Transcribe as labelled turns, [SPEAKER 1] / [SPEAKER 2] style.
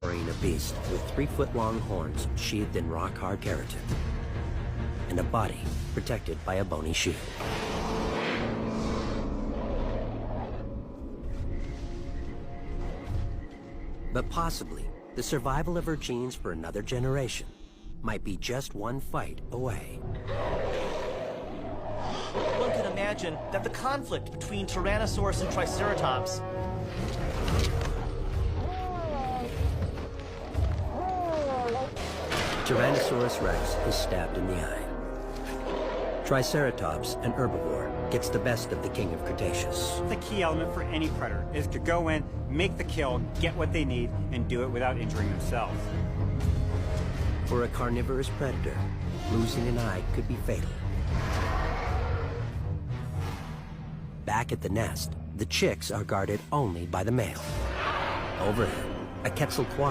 [SPEAKER 1] A beast with 3-foot-long horns sheathed in rock-hard keratin, and a body protected by a bony shield. But possibly, the survival of her genes for another generation might be just one fight away.
[SPEAKER 2] One could imagine that the conflict between Tyrannosaurus and Triceratops
[SPEAKER 1] Tyrannosaurus rex is stabbed in the eye. Triceratops, an herbivore, gets the best of the king of Cretaceous.
[SPEAKER 3] The key element for any predator is to go in, make the kill, get what they need, and do it without injuring themselves.
[SPEAKER 1] For a carnivorous predator, losing an eye could be fatal. Back at the nest, the chicks are guarded only by the male. Overhead, a Quetzalcoatl